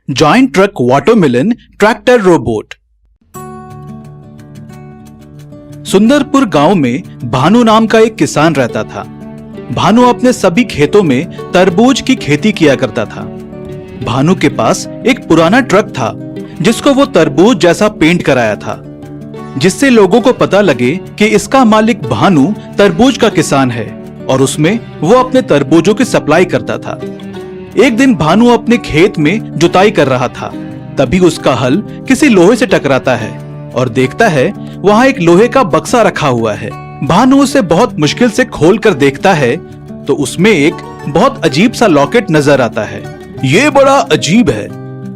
Joint truck watermelon tractor robot. Sundarpur गांव में भानु नाम का एक किसान रहता था। भानु अपने सभी खेतों में तरबूज की खेती किया करता था। भानु के पास एक पुराना ट्रक था जिसको वो तरबूज जैसा पेंट कराया था, जिससे लोगों को पता लगे कि इसका मालिक भानु तरबूज का किसान है और उसमें वो अपने तरबूजों की सप्लाई करता था। एक दिन भानु अपने खेत में जुताई कर रहा था, तभी उसका हल किसी लोहे से टकराता है और देखता है वहाँ एक लोहे का बक्सा रखा हुआ है। भानु उसे बहुत मुश्किल से खोल कर देखता है तो उसमें एक बहुत अजीब सा लॉकेट नजर आता है। ये बड़ा अजीब है,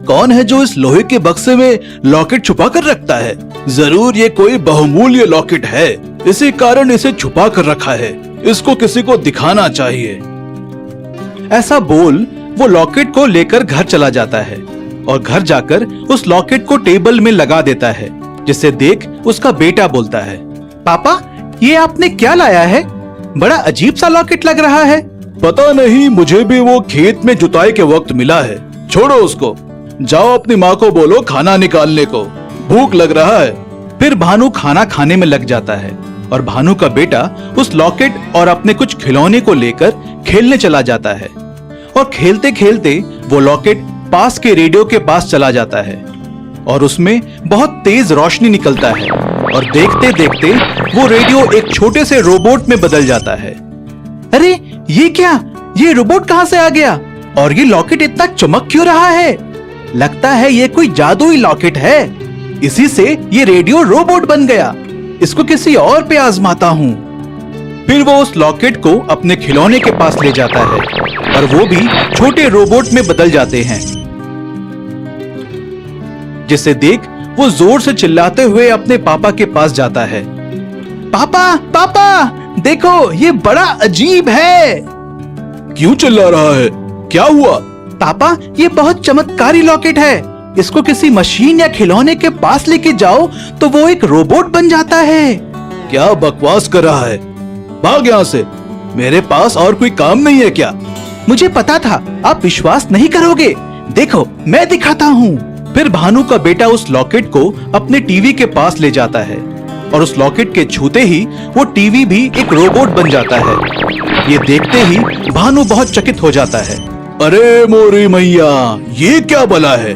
कौन है जो इस लोहे के बक्से में लॉकेट छुपा कर रखता है? जरूर ये कोई बहुमूल्य लॉकेट है, इसी कारण इसे छुपा कर रखा है। इसको किसी को दिखाना चाहिए। ऐसा बोल वो लॉकेट को लेकर घर चला जाता है और घर जाकर उस लॉकेट को टेबल में लगा देता है, जिसे देख उसका बेटा बोलता है, पापा ये आपने क्या लाया है? बड़ा अजीब सा लॉकेट लग रहा है। पता नहीं, मुझे भी वो खेत में जुताई के वक्त मिला है। छोड़ो उसको, जाओ अपनी माँ को बोलो खाना निकालने को, भूख लग रहा है। फिर भानु खाना खाने में लग जाता है और भानु का बेटा उस लॉकेट और अपने कुछ खिलौने को लेकर खेलने चला जाता है और खेलते खेलते वो लॉकेट पास के रेडियो के पास चला जाता है और उसमें बहुत तेज रोशनी निकलता है और देखते देखते वो रेडियो एक छोटे से रोबोट में बदल जाता है। अरे ये क्या, ये रोबोट कहाँ से आ गया और ये लॉकेट इतना चमक क्यों रहा है? लगता है ये कोई जादुई लॉकेट है, इसी से ये रेडियो रोबोट बन गया। इसको किसी और पे आजमाता हूँ। फिर वो उस लॉकेट को अपने खिलौने के पास ले जाता है और वो भी छोटे रोबोट में बदल जाते हैं, जिसे देख वो जोर से चिल्लाते हुए अपने पापा के पास जाता है। पापा पापा देखो, ये बड़ा अजीब है। क्यों चिल्ला रहा है, क्या हुआ? पापा ये बहुत चमत्कारी लॉकेट है, इसको किसी मशीन या खिलौने के पास लेके जाओ तो वो एक रोबोट बन जाता है। क्या बकवास कर रहा है, भाग यहाँ से, मेरे पास और कोई काम नहीं है क्या? मुझे पता था आप विश्वास नहीं करोगे, देखो मैं दिखाता हूँ। फिर भानु का बेटा उस लॉकेट को अपने टीवी के पास ले जाता है और उस लॉकेट के छूते ही वो टीवी भी एक रोबोट बन जाता है। ये देखते ही भानु बहुत चकित हो जाता है। अरे मोरी मैया, ये क्या बला है,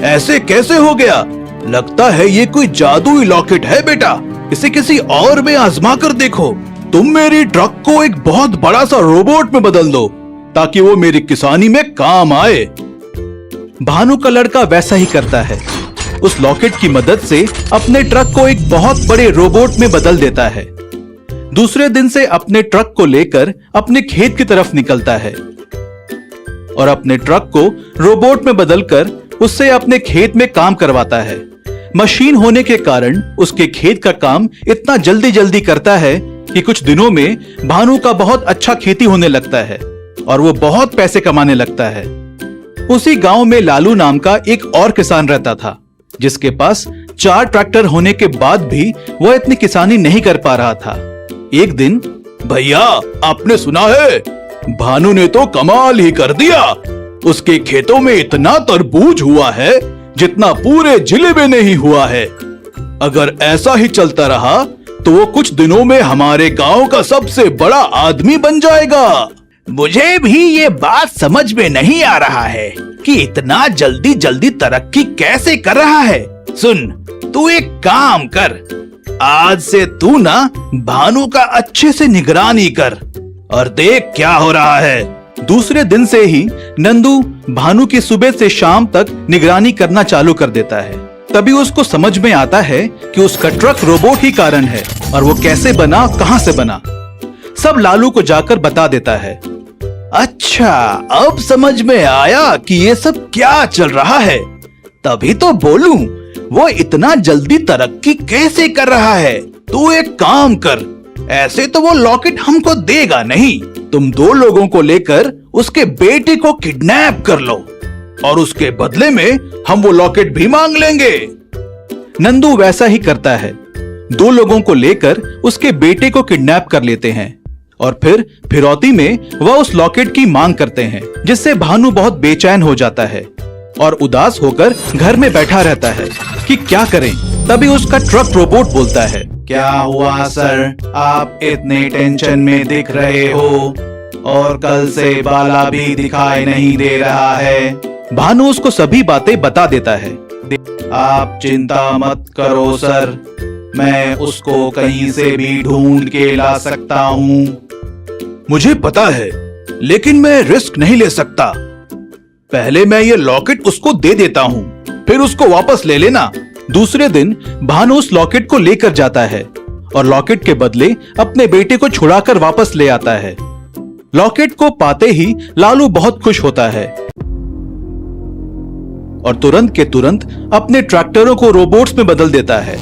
ऐसे कैसे हो गया? लगता है ये कोई जादुई लॉकेट है बेटा, इसे किसी और में आजमा कर देखो। तुम मेरी ट्रक को एक बहुत बड़ा सा रोबोट में बदल दो ताकि वो मेरी किसानी में काम आए। भानु का लड़का वैसा ही करता है, उस लॉकेट की मदद से अपने ट्रक को एक बहुत बड़े रोबोट में बदल देता है। दूसरे दिन से अपने ट्रक को लेकर अपने खेत की तरफ निकलता है और अपने ट्रक को रोबोट में बदलकर उससे अपने खेत में काम करवाता है। मशीन होने के कारण उसके खेत का काम इतना जल्दी जल्दी करता है कि कुछ दिनों में भानु का बहुत अच्छा खेती होने लगता है और वो बहुत पैसे कमाने लगता है। उसी गांव में लालू नाम का एक और किसान रहता था, जिसके पास 4 ट्रैक्टर होने के बाद भी वह इतनी किसानी नहीं कर पा रहा था। एक दिन, भैया आपने सुना है, भानु ने तो कमाल ही कर दिया, उसके खेतों में इतना तरबूज हुआ है जितना पूरे जिले में नहीं हुआ है। अगर ऐसा ही चलता रहा तो वो कुछ दिनों में हमारे गांव का सबसे बड़ा आदमी बन जाएगा। मुझे भी ये बात समझ में नहीं आ रहा है कि इतना जल्दी जल्दी तरक्की कैसे कर रहा है। सुन, तू एक काम कर, आज से तू ना भानु का अच्छे से निगरानी कर और देख क्या हो रहा है। दूसरे दिन से ही नंदू भानु की सुबह से शाम तक निगरानी करना चालू कर देता है। तभी उसको समझ में आता है कि उसका ट्रक रोबोट ही कारण है और वो कैसे बना, कहां से बना। सब लालू को जाकर बता देता है। अच्छा, अब समझ में आया कि ये सब क्या चल रहा है, तभी तो बोलूं वो इतना जल्दी तरक्की कैसे कर रहा है। तू एक काम कर, ऐसे तो वो लॉकेट हमको देगा नहीं, तुम 2 लोगों को लेकर उसके बेटे को किडनैप कर लो और उसके बदले में हम वो लॉकेट भी मांग लेंगे। नंदू वैसा ही करता है, 2 लोगों को लेकर उसके बेटे को किडनैप कर लेते हैं और फिर फिरौती में वह उस लॉकेट की मांग करते हैं, जिससे भानु बहुत बेचैन हो जाता है। और उदास होकर घर में बैठा रहता है कि क्या करें। तभी उसका ट्रक रोबोट बोलता है, क्या हुआ सर, आप इतने टेंशन में दिख रहे हो और कल से बाला भी दिखाई नहीं दे रहा है। भानु उसको सभी बातें बता देता है। आप चिंता मत करो सर, मैं उसको कहीं से भी ढूंढ के ला सकता हूँ। मुझे पता है, लेकिन मैं रिस्क नहीं ले सकता। पहले मैं ये लॉकेट उसको दे देता हूँ, फिर उसको वापस ले लेना। दूसरे दिन भानु उस लॉकेट को लेकर जाता है और लॉकेट के बदले अपने बेटे को छुड़ाकर वापस ले आता है। लॉकेट को पाते ही लालू बहुत खुश होता है और तुरंत के तुरंत अपने ट्रैक्टरों को रोबोट्स में बदल देता है।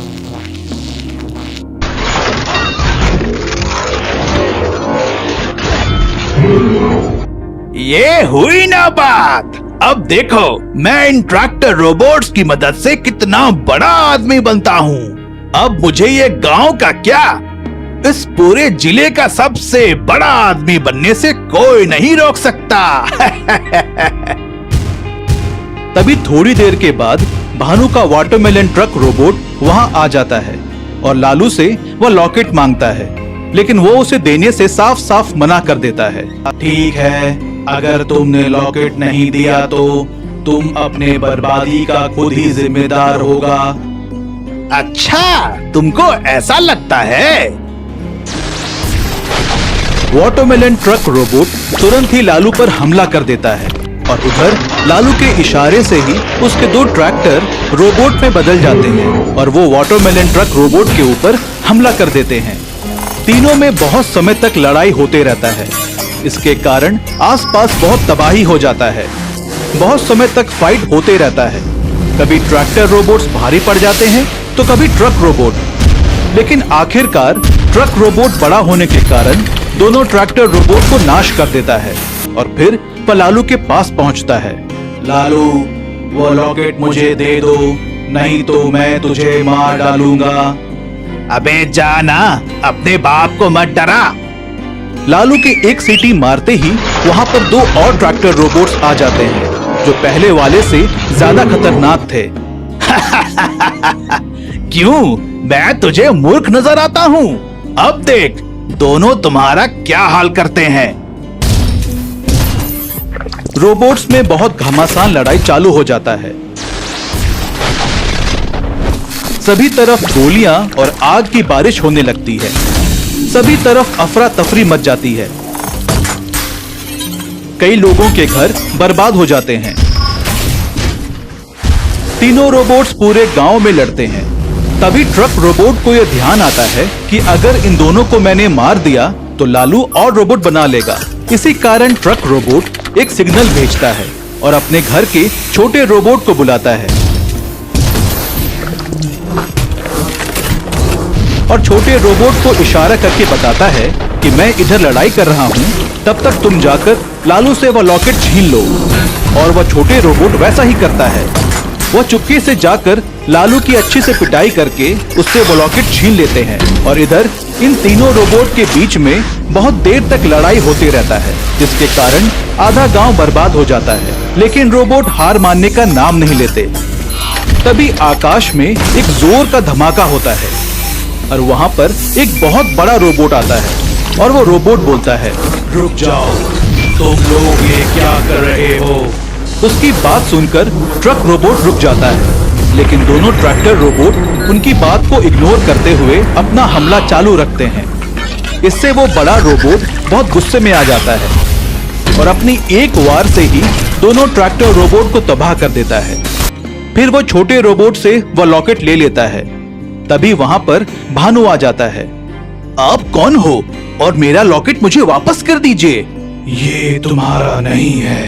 ये हुई ना बात। अब देखो मैं इन ट्रैक्टर रोबोट्स की मदद से कितना बड़ा आदमी बनता हूँ। अब मुझे ये गांव का क्या, इस पूरे जिले का सबसे बड़ा आदमी बनने से कोई नहीं रोक सकता। तभी थोड़ी देर के बाद भानु का वाटरमेलन ट्रक रोबोट वहां आ जाता है और लालू से वह लॉकेट मांगता है, लेकिन वो उसे देने से साफ साफ मना कर देता है। ठीक है, अगर तुमने लॉकेट नहीं दिया तो तुम अपने बर्बादी का खुद ही जिम्मेदार होगा। अच्छा, तुमको ऐसा लगता है? वाटरमेलन ट्रक रोबोट तुरंत ही लालू पर हमला कर देता है और उधर लालू के इशारे से ही उसके दो ट्रैक्टर रोबोट में बदल जाते हैं और वो वाटरमेलन ट्रक रोबोट के ऊपर हमला कर देते हैं। तीनों में बहुत समय तक लड़ाई होते रहता है। इसके कारण आसपास बहुत तबाही हो जाता है। बहुत समय तक फाइट होते रहता है। कभी ट्रैक्टर रोबोट्स भारी पड़ जाते हैं तो कभी ट्रक रोबोट, लेकिन आखिरकार ट्रक रोबोट बड़ा होने के कारण दोनों ट्रैक्टर रोबोट को नाश कर देता है और फिर वह लालू के पास पहुंचता है। लालू, वो लॉकेट मुझे दे दो, नहीं तो मैं तुझे मार डालूंगा। अबे जाना, अपने बाप को मत डरा। लालू के एक सीटी मारते ही वहां पर दो और ट्रैक्टर रोबोट्स आ जाते हैं जो पहले वाले से ज्यादा खतरनाक थे। क्यों, मैं तुझे मूर्ख नजर आता हूँ? अब देख दोनों तुम्हारा क्या हाल करते हैं। रोबोट्स में बहुत घमासान लड़ाई चालू हो जाता है। सभी तरफ गोलियां और आग की बारिश होने लगती है। सभी तरफ अफरा तफरी मच जाती है। कई लोगों के घर बर्बाद हो जाते हैं। तीनों रोबोट्स पूरे गांव में लड़ते हैं। तभी ट्रक रोबोट को यह ध्यान आता है कि अगर इन दोनों को मैंने मार दिया तो लालू और रोबोट बना लेगा। इसी कारण ट्रक रोबोट एक सिग्नल भेजता है और अपने घर के छोटे रोबोट को बुलाता है और छोटे रोबोट को इशारा करके बताता है कि मैं इधर लड़ाई कर रहा हूँ, तब तक तुम जाकर लालू से वह लॉकेट छीन लो। और वह छोटे रोबोट वैसा ही करता है। वह चुपके से जाकर लालू की अच्छी से पिटाई करके उससे वो लॉकेट छीन लेते हैं और इधर इन तीनों रोबोट के बीच में बहुत देर तक लड़ाई होती रहता है, जिसके कारण आधा गांव बर्बाद हो जाता है। लेकिन रोबोट हार मानने का नाम नहीं लेते। तभी आकाश में एक जोर का धमाका होता है और वहां पर एक बहुत बड़ा रोबोट आता है और वो रोबोट बोलता है, रुक जाओ, तुम लोग ये क्या कर रहे हो? उसकी बात सुनकर ट्रक रोबोट रुक जाता है, लेकिन दोनों ट्रैक्टर रोबोट उनकी बात को इग्नोर करते हुए अपना हमला चालू रखते हैं। इससे वो बड़ा रोबोट बहुत गुस्से में आ जाता है और अपनी एक वार से ही दोनों ट्रैक्टर रोबोट को तबाह कर देता है। फिर वो छोटे रोबोट से वह लॉकेट ले लेता है। तभी वहां पर भानु आ जाता है। आप कौन हो और मेरा लॉकेट मुझे वापस कर दीजिए। ये तुम्हारा नहीं है,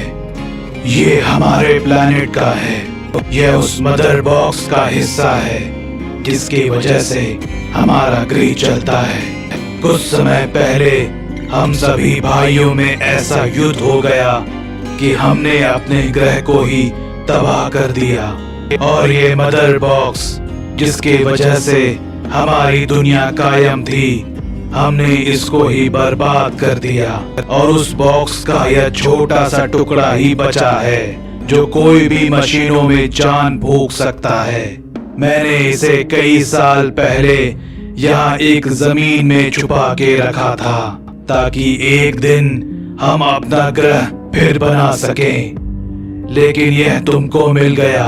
ये हमारे प्लैनेट का है। यह उस मदर बॉक्स का हिस्सा है जिसकी वजह से हमारा गृह चलता है। कुछ समय पहले हम सभी भाइयों में ऐसा युद्ध हो गया कि हमने अपने ग्रह को ही तबाह कर दिया और ये मदर बॉक्स जिसकी वजह से हमारी दुनिया कायम थी, हमने इसको ही बर्बाद कर दिया और उस बॉक्स का यह छोटा सा टुकड़ा ही बचा है जो कोई भी मशीनों में जान फूंक सकता है। मैंने इसे कई साल पहले यहाँ एक जमीन में छुपा के रखा था ताकि एक दिन हम अपना ग्रह फिर बना सकें। लेकिन यह तुमको मिल गया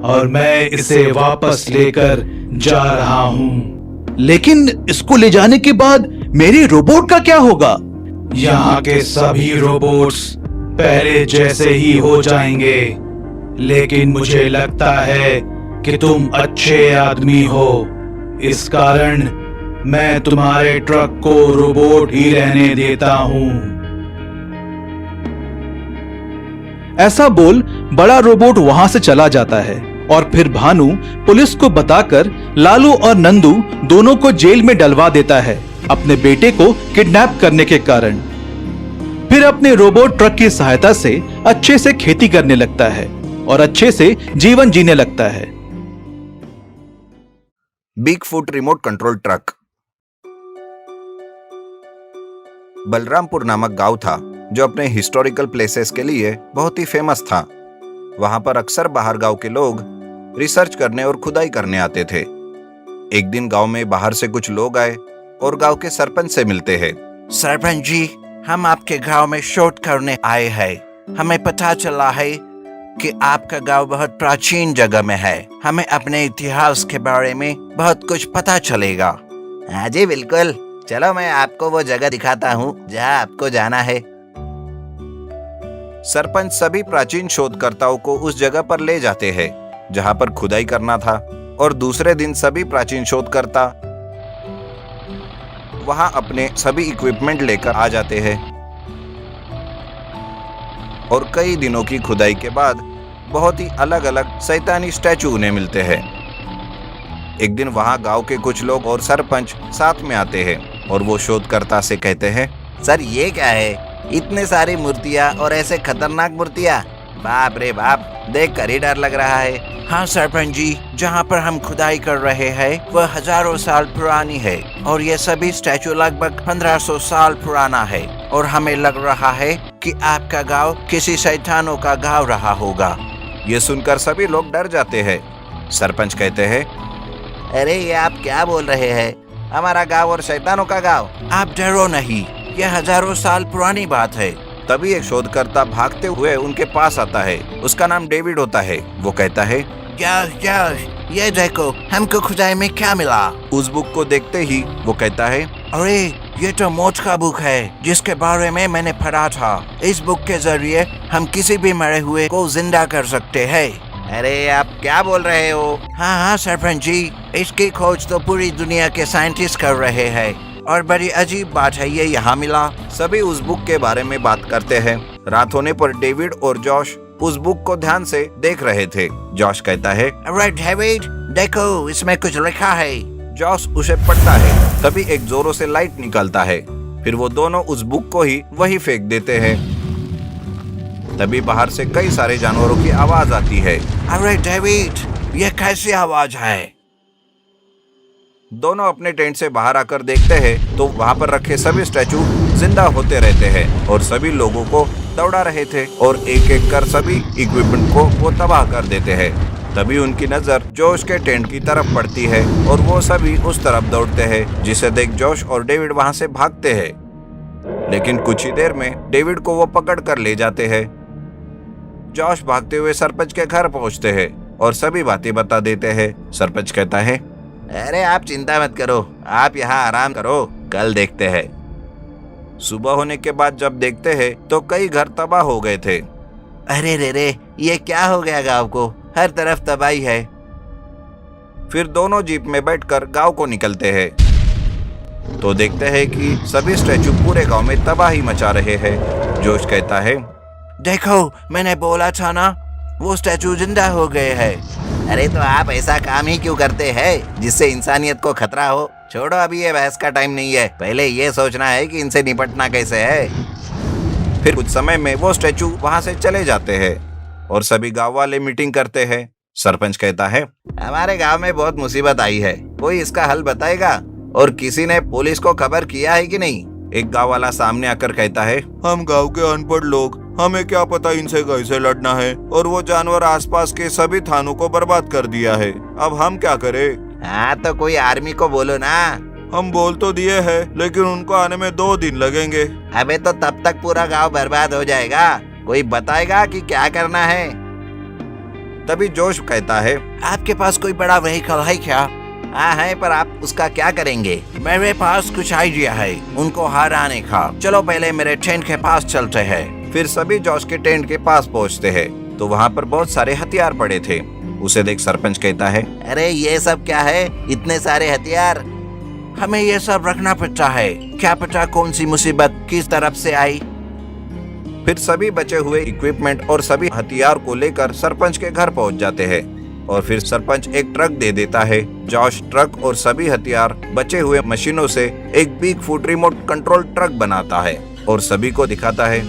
और मैं इसे वापस लेकर जा रहा हूँ। लेकिन इसको ले जाने के बाद मेरे रोबोट का क्या होगा? यहाँ के सभी रोबोट्स पहले जैसे ही हो जाएंगे, लेकिन मुझे लगता है कि तुम अच्छे आदमी हो, इस कारण मैं तुम्हारे ट्रक को रोबोट ही रहने देता हूँ। ऐसा बोल बड़ा रोबोट वहां से चला जाता है और फिर भानु पुलिस को बताकर लालू और नंदू दोनों को जेल में डलवा देता है अपने बेटे को किडनैप करने के कारण। फिर अपने रोबोट ट्रक की सहायता से अच्छे से खेती करने लगता है और अच्छे से जीवन जीने लगता है। Big foot remote control truck. Balrampur नामक गांव था जो अपने हिस्टोरिकल प्लेसेस के लिए बहुत ही फेमस था। वहां पर अक्सर बाहर गांव के लोग रिसर्च करने और खुदाई करने आते थे। एक दिन गांव में बाहर से कुछ लोग आए और गांव के सरपंच से मिलते हैं। सरपंच जी, हम आपके गांव में शोध करने आए हैं। हमें पता चला है कि आपका गांव बहुत प्राचीन जगह में है। हमें अपने इतिहास के बारे में बहुत कुछ पता चलेगा। हाँ जी बिल्कुल, चलो मैं आपको वो जगह दिखाता हूँ जहाँ आपको जाना है। सरपंच सभी प्राचीन शोधकर्ताओं को उस जगह पर ले जाते हैं जहाँ पर खुदाई करना था, और दूसरे दिन सभी प्राचीन शोधकर्ता वहां अपने सभी इक्विपमेंट लेकर आ जाते हैं। और कई दिनों की खुदाई के बाद बहुत ही अलग अलग शैतानी स्टैचू उन्हें मिलते हैं। एक दिन वहां गांव के कुछ लोग और सरपंच साथ में आते हैं और वो शोधकर्ता से कहते हैं, सर ये क्या है? इतने सारी मूर्तियाँ और ऐसे खतरनाक मूर्तियाँ, बाप रे बाप, देख कर ही डर लग रहा है। हाँ सरपंच जी, जहाँ पर हम खुदाई कर रहे हैं वह हजारों साल पुरानी है और ये सभी स्टैचू लगभग 1500 साल पुराना है, और हमें लग रहा है कि आपका गांव किसी शैतानों का गांव रहा होगा। ये सुनकर सभी लोग डर जाते हैं। सरपंच कहते हैं, अरे ये आप क्या बोल रहे हैं? हमारा गांव और शैतानों का गांव? आप डरो नहीं, यह हजारों साल पुरानी बात है। तभी एक शोधकर्ता भागते हुए उनके पास आता है। उसका नाम डेविड होता है। वो कहता है, क्या ये देखो, हमको खुदाई में क्या मिला? उस बुक को देखते ही वो कहता है, अरे ये तो मौत का बुक है जिसके बारे में मैंने पढ़ा था। इस बुक के जरिए हम किसी भी मरे हुए को जिंदा कर सकते हैं। अरे आप क्या बोल रहे हो? हाँ सरपंच जी, इसकी खोज तो पूरी दुनिया के साइंटिस्ट कर रहे हैं, और बड़ी अजीब बात है ये यहाँ मिला। सभी उस बुक के बारे में बात करते हैं। रात होने पर डेविड और जॉश उस बुक को ध्यान से देख रहे थे। जॉश कहता है, अरे डेविड देखो, इसमें कुछ लिखा है। जॉश उसे पढ़ता है। तभी एक जोरों से लाइट निकलता है। फिर वो दोनों उस बुक को ही वही फेंक देते हैं। तभी बाहर से कई सारे जानवरों की आवाज आती है। अरे डेविड, ये कैसी आवाज है? दोनों अपने टेंट से बाहर आकर देखते हैं तो वहाँ पर रखे सभी स्टैचू जिंदा होते रहते हैं और सभी लोगों को दौड़ा रहे थे, और एक एक कर सभी इक्विपमेंट को वो तबाह कर देते हैं। तभी उनकी नजर जोश के टेंट की तरफ पड़ती है और वो सभी उस तरफ दौड़ते हैं, जिसे देख जोश और डेविड वहाँ से भागते हैं। लेकिन कुछ ही देर में डेविड को वो पकड़ कर ले जाते हैं। जोश भागते हुए सरपंच के घर पहुँचते हैं और सभी बातें बता देते हैं। सरपंच कहता है, अरे आप चिंता मत करो, आप यहाँ आराम करो, कल देखते हैं। सुबह होने के बाद जब देखते हैं तो कई घर तबाह हो गए थे। अरे रे, ये क्या हो गया गांव को? हर तरफ तबाही है। फिर दोनों जीप में बैठकर गांव को निकलते हैं तो देखते हैं कि सभी स्टैचू पूरे गांव में तबाही मचा रहे हैं। जोश कहता है, देखो मैंने बोला था ना, वो स्टैचू जिंदा हो गए हैं। अरे तो आप ऐसा काम ही क्यों करते हैं जिससे इंसानियत को खतरा हो? छोड़ो, अभी ये बहस का टाइम नहीं है, पहले ये सोचना है कि इनसे निपटना कैसे है। फिर कुछ समय में वो स्टैचू वहां से चले जाते हैं और सभी गांव वाले मीटिंग करते हैं। सरपंच कहता है, हमारे गांव में बहुत मुसीबत आई है, कोई इसका हल बताएगा? और किसी ने पुलिस को खबर किया है कि नहीं? एक गांव वाला सामने आकर कहता है, हम गांव के अनपढ़ लोग हमें क्या पता इनसे कैसे लड़ना है, और वो जानवर आसपास के सभी थानों को बर्बाद कर दिया है। अब हम क्या करें? हाँ तो कोई आर्मी को बोलो ना। हम बोल तो दिए हैं, लेकिन उनको आने में 2 दिन लगेंगे। अबे तो तब तक पूरा गांव बर्बाद हो जाएगा। कोई बताएगा कि क्या करना है? तभी जोश कहता है, आपके पास कोई बड़ा व्हीकल है क्या? हाँ है, पर आप उसका क्या करेंगे? मेरे पास कुछ आइडिया है उनको हराने का। चलो पहले मेरे टेंट के पास चलते हैं। फिर सभी जोश के टेंट के पास पहुंचते हैं तो वहाँ पर बहुत सारे हथियार पड़े थे। उसे देख सरपंच कहता है, अरे ये सब क्या है, इतने सारे हथियार? हमें ये सब रखना पड़ता है, क्या पता कौन सी मुसीबत किस तरफ से आई। फिर सभी बचे हुए इक्विपमेंट और सभी हथियार को लेकर सरपंच के घर पहुंच जाते हैं और फिर सरपंच एक ट्रक दे देता है। जॉश ट्रक और सभी हथियार बचे हुए मशीनों से एक big foot remote control truck बनाता है और सभी को दिखाता है।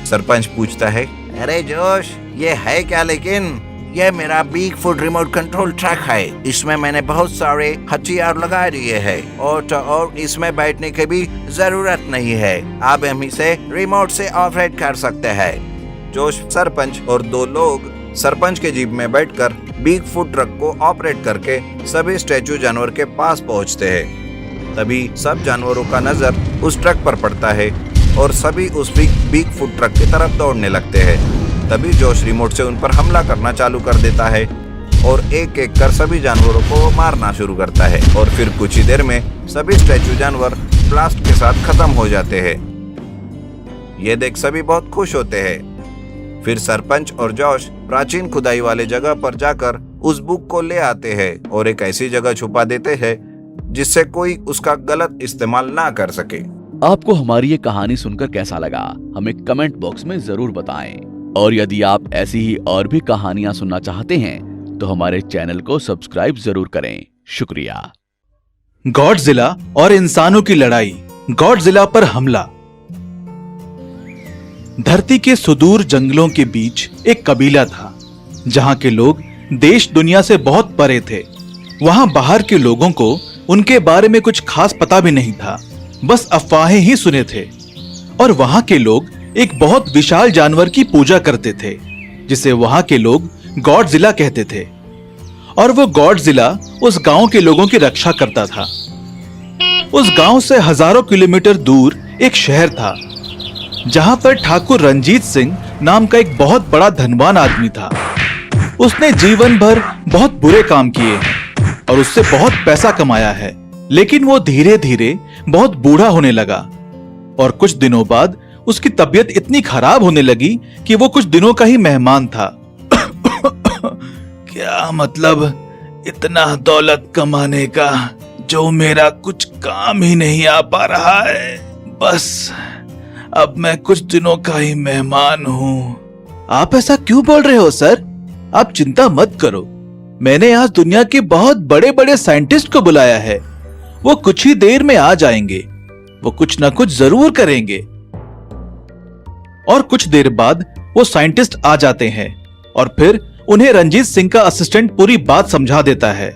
सरपंच पूछता है, अरे जोश, ये है क्या? लेकिन ये मेरा big foot remote control truck है, इसमें मैंने बहुत सारे हथियार लगा दिए हैं और इसमें बैठने की भी जरूरत नहीं है। आप हम इसे रिमोट से ऑपरेट कर सकते हैं। जोश, सरपंच और 2 लोग सरपंच के जीप में बैठकर बिग फुट ट्रक को ऑपरेट करके सभी स्टैचू जानवर के पास पहुंचते हैं। तभी सब जानवरों का नजर उस ट्रक पर पड़ता है और सभी उस बिग फुट ट्रक की तरफ दौड़ने लगते हैं। तभी जोश रिमोट से उन पर हमला करना चालू कर देता है और एक एक कर सभी जानवरों को मारना शुरू करता है और फिर कुछ ही देर में सभी स्टैचू जानवर ब्लास्ट के साथ खत्म हो जाते हैं। ये देख सभी बहुत खुश होते हैं। फिर सरपंच और जॉश प्राचीन खुदाई वाले जगह पर जाकर उस बुक को ले आते हैं और एक ऐसी जगह छुपा देते हैं जिससे कोई उसका गलत इस्तेमाल ना कर सके। आपको हमारी ये कहानी सुनकर कैसा लगा, हमें कमेंट बॉक्स में जरूर बताएं। और यदि आप ऐसी ही और भी कहानियां सुनना चाहते हैं तो हमारे चैनल को सब्सक्राइब जरूर करें। शुक्रिया। गॉडजिला और इंसानों की लड़ाई, गॉडजिला पर हमला। धरती के सुदूर जंगलों के बीच एक कबीला था जहां के लोग देश दुनिया से बहुत परे थे। वहां बाहर के लोगों को उनके बारे में कुछ खास पता भी नहीं था, बस अफवाहें ही सुने थे। और वहां के लोग एक बहुत विशाल जानवर की पूजा करते थे जिसे वहां के लोग गॉडजिला कहते थे। और वो गॉडजिला उस गांव के लोगों की रक्षा करता था। उस गांव से हजारों किलोमीटर दूर एक शहर था जहां पर ठाकुर रंजीत सिंह नाम का एक बहुत बड़ा धनवान आदमी था। उसने जीवन भर बहुत बुरे काम किए हैं और उससे बहुत पैसा कमाया है, लेकिन वो धीरे धीरे बहुत बूढ़ा होने लगा और कुछ दिनों बाद उसकी तबीयत इतनी खराब होने लगी कि वो कुछ दिनों का ही मेहमान था। क्या मतलब इतना दौलत कमाने का जो मेरा कुछ काम ही नहीं आ पा रहा है। बस अब मैं कुछ दिनों का ही मेहमान हूँ। आप ऐसा क्यों बोल रहे हो सर? आप चिंता मत करो, मैंने आज दुनिया के बहुत बड़े बड़े साइंटिस्ट को बुलाया है। वो कुछ ही देर में आ जाएंगे, वो कुछ ना कुछ जरूर करेंगे। और कुछ देर बाद वो साइंटिस्ट आ जाते हैं और फिर उन्हें रंजीत सिंह का असिस्टेंट पूरी बात समझा देता है।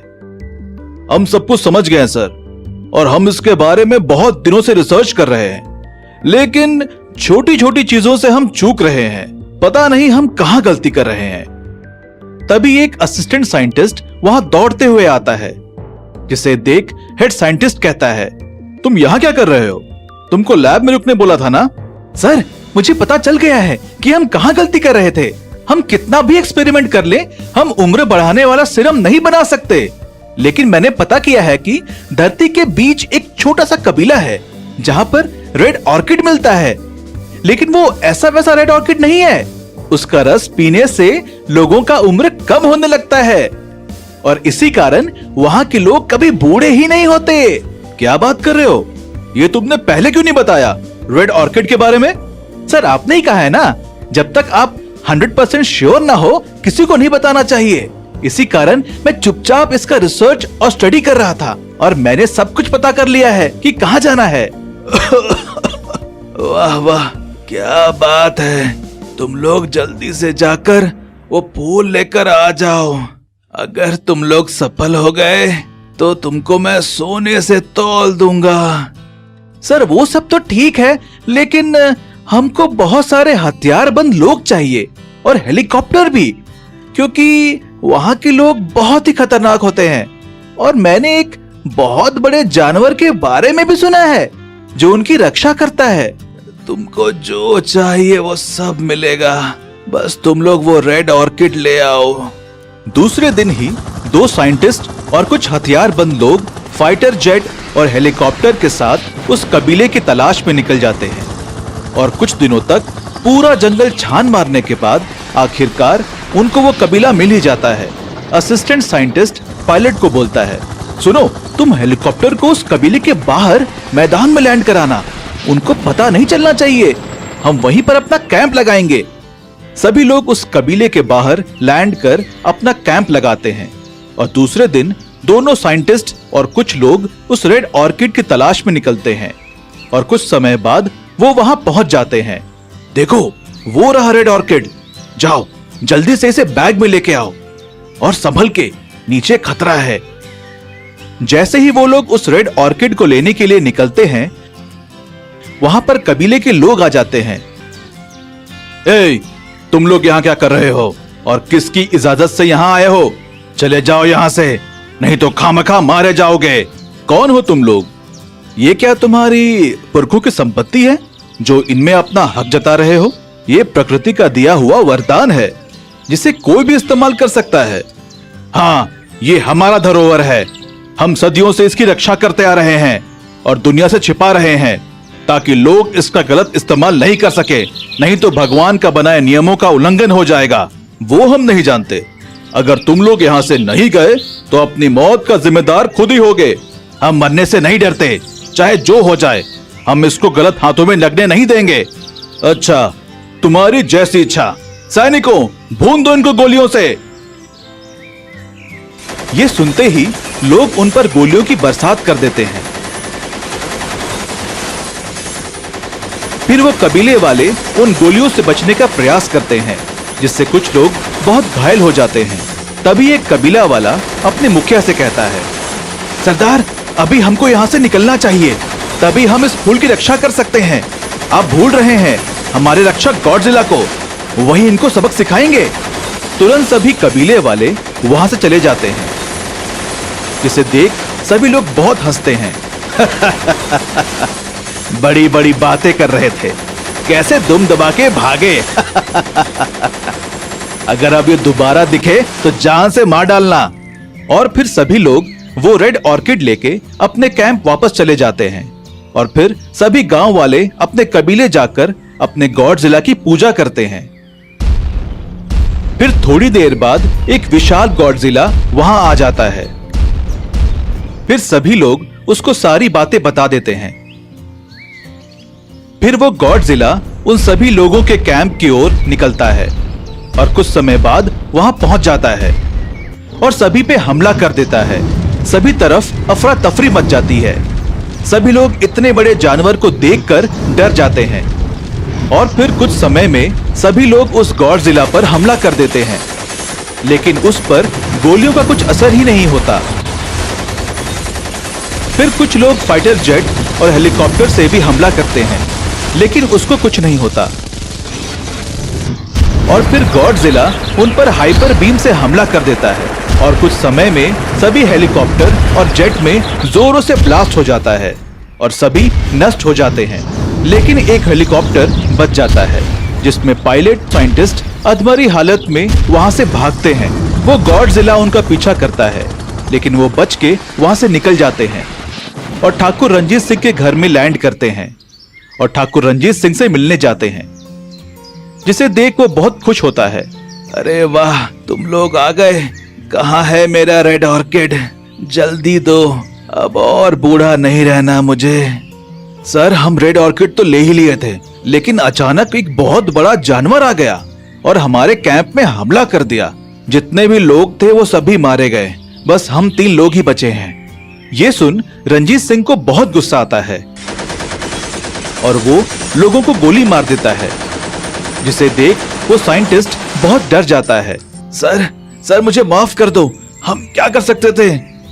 हम सब कुछ समझ गए हैं सर, और हम इसके बारे में बहुत दिनों से रिसर्च कर रहे हैं, लेकिन छोटी छोटी चीजों से हम चूक रहे हैं। पता नहीं हम कहां गलती कर रहे हैं। तभी एक असिस्टेंट साइंटिस्ट वहां दौड़ते हुए आता है, जिसे देख हेड साइंटिस्ट कहता है, तुम यहां क्या कर रहे हो? तुमको लैब में रुकने बोला था ना? सर, मुझे पता चल गया है कि हम कहां गलती कर रहे थे। हम कितना भी एक्सपेरिमेंट कर ले, हम उम्र बढ़ाने वाला सीरम नहीं बना सकते। लेकिन मैंने पता किया है कि धरती के बीच एक छोटा सा कबीला है जहां पर रेड ऑर्किड मिलता है, लेकिन वो ऐसा वैसा रेड ऑर्किड नहीं है। उसका रस पीने से लोगों का उम्र कम होने लगता है और इसी कारण वहां के लोग कभी बूढ़े ही नहीं होते। क्या बात कर रहे हो? ये तुमने पहले क्यों नहीं बताया रेड ऑर्किड के बारे में? सर, आपने ही कहा है ना, जब तक आप 100% श्योर ना हो किसी को नहीं बताना चाहिए। इसी कारण मैं चुपचाप इसका रिसर्च और स्टडी कर रहा था और मैंने सब कुछ पता कर लिया है कि कहां जाना है। वाह वाह, क्या बात है। तुम लोग जल्दी से जाकर वो फूल लेकर आ जाओ। अगर तुम लोग सफल हो गए तो तुमको मैं सोने से तौल दूंगा। सर, वो सब तो ठीक है, लेकिन हमको बहुत सारे हथियारबंद लोग चाहिए और हेलीकॉप्टर भी, क्योंकि वहां के लोग बहुत ही खतरनाक होते हैं और मैंने एक बहुत बड़े जानवर के बारे में भी सुना है जो उनकी रक्षा करता है। तुमको जो चाहिए वो सब मिलेगा, बस तुम लोग वो रेड ऑर्किड ले आओ। दूसरे दिन ही 2 साइंटिस्ट और कुछ हथियारबंद लोग फाइटर जेट और हेलीकॉप्टर के साथ उस कबीले की तलाश में निकल जाते हैं और कुछ दिनों तक पूरा जंगल छान मारने के बाद आखिरकार उनको वो कबीला मिल ही जाता है। असिस्टेंट साइंटिस्ट पायलट को बोलता है, सुनो, तुम हेलीकॉप्टर को उस कबीले के बाहर मैदान में लैंड कराना, उनको पता नहीं चलना चाहिए, हम वहीं पर अपना कैंप लगाएंगे। सभी लोग उस कबीले के बाहर लैंड कर अपना कैंप लगाते हैं और दूसरे दिन दोनों साइंटिस्ट और कुछ लोग उस रेड ऑर्किड की तलाश में निकलते हैं और कुछ समय बाद वो वहां पहुंच जाते हैं। देखो, वो रहा रेड ऑर्किड, जाओ जल्दी से इसे बैग में लेके आओ और संभल के, नीचे खतरा है। जैसे ही वो लोग उस रेड ऑर्किड को लेने के लिए निकलते हैं, वहां पर कबीले के लोग आ जाते हैं। ए, तुम लोग यहाँ क्या कर रहे हो और किसकी इजाजत से यहाँ आए हो? चले जाओ यहाँ से, नहीं तो खामखा मारे जाओगे। कौन हो तुम लोग? ये क्या तुम्हारी पुरखों की संपत्ति है जो इनमें अपना हक जता रहे हो? ये प्रकृति का दिया हुआ वरदान है जिसे कोई भी इस्तेमाल कर सकता है। हाँ, ये हमारा धरोहर है, हम सदियों से इसकी रक्षा करते आ रहे हैं और दुनिया से छिपा रहे हैं ताकि लोग इसका गलत इस्तेमाल नहीं कर सके, नहीं तो भगवान का बनाए नियमों का उल्लंघन हो जाएगा। वो हम नहीं जानते। अगर तुम लोग यहाँ से नहीं गए तो अपनी मौत का जिम्मेदार खुद ही होगे। हम मरने से नहीं डरते, चाहे जो हो जाए, हम इसको गलत हाथों में लगने नहीं देंगे। अच्छा, तुम्हारी जैसी इच्छा। सैनिकों, भून दो इनको गोलियों से। ये सुनते ही लोग उन पर गोलियों की बरसात कर देते हैं। फिर वो कबीले वाले उन गोलियों से बचने का प्रयास करते हैं, जिससे कुछ लोग बहुत घायल हो जाते हैं। तभी एक कबीला वाला अपने मुखिया से कहता है, सरदार, अभी हमको यहाँ से निकलना चाहिए, तभी हम इस फूल की रक्षा कर सकते हैं। आप भूल रहे हैं हमारे रक्षक गॉडजिला को, वही इनको सबक सिखाएंगे। तुरंत सभी कबीले वाले वहां से चले जाते हैं, जिसे देख सभी लोग बहुत हंसते हैं। बड़ी बड़ी बातें कर रहे थे, कैसे दुम दबा के भागे। अगर अब ये दोबारा दिखे तो जान से मार डालना। और फिर सभी लोग वो रेड ऑर्किड लेके अपने कैंप वापस चले जाते हैं और फिर सभी गांव वाले अपने कबीले जाकर अपने गॉडजिला की पूजा करते हैं। फिर थोड़ी देर बाद एक विशाल गॉडजिला वहां आ जाता है। फिर सभी लोग उसको सारी बातें बता देते हैं। फिर वो गॉडजिला उन सभी लोगों के कैंप की ओर निकलता है और कुछ समय बाद वहां पहुंच जाता है और सभी पे हमला कर देता है। सभी तरफ अफरा तफरी मच जाती है। सभी लोग इतने बड़े जानवर को देखकर डर जाते हैं और फिर कुछ समय में सभी लोग उस गॉडजिला पर हमला कर देते हैं, लेकिन उस पर गोलियों का कुछ असर ही नहीं होता। फिर कुछ लोग फाइटर जेट और हेलीकॉप्टर से भी हमला करते हैं, लेकिन उसको कुछ नहीं होता। और फिर गॉडजिला उन पर हाइपर बीम से हमला कर देता है और कुछ समय में सभी हेलीकॉप्टर और जेट में जोरों से ब्लास्ट हो जाता है और सभी नष्ट हो जाते हैं। लेकिन एक हेलीकॉप्टर बच जाता है, जिसमें पायलट साइंटिस्ट अधमरी हालत में वहां से भागते हैं। वो गॉडजिला उनका पीछा करता है, लेकिन वो बच के वहां से निकल जाते हैं और ठाकुर रंजीत सिंह के घर में लैंड करते हैं और ठाकुर रंजीत सिंह से मिलने जाते हैं, जिसे देख वो बहुत खुश होता है। अरे वाह, तुम लोग आ गए। कहाँ है मेरा रेड ऑर्किड? जल्दी दो, अब और बूढ़ा नहीं रहना मुझे। सर, हम रेड ऑर्किड तो ले ही लिए थे, लेकिन अचानक एक बहुत बड़ा जानवर आ गया और हमारे कैंप में हमला कर दिया। जितने भी लोग थे वो सभी मारे गए, बस हम 3 लोग ही बचे हैं। ये सुन रंजीत सिंह को बहुत गुस्सा आता है और वो लोगों को गोली मार देता है, जिसे देख वो साइंटिस्ट बहुत डर जाता है। सर, मुझे माफ कर दो, हम क्या कर सकते थे?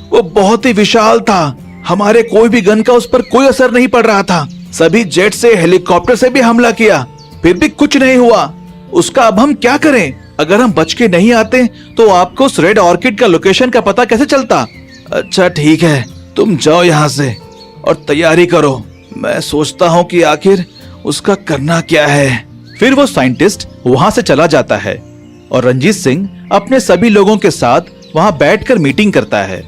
वो बहुत ही विशाल था, हमारे कोई भी गन का उस पर कोई असर नहीं पड़ रहा था। सभी जेट से, हेलीकॉप्टर से भी हमला किया, फिर भी कुछ नहीं हुआ। उसका अब हम क्या करें? अगर हम बच के नहीं आते तो आपको उस रेड ऑर्किड का लोकेशन का पता कैसे चलता? अच्छा ठीक है, तुम जाओ यहाँ से और तैयारी करो। मैं सोचता हूँ कि आखिर उसका करना क्या है। फिर वो साइंटिस्ट वहां से चला जाता है और रंजीत सिंह अपने सभी लोगों के साथ वहां बैठकर मीटिंग करता है।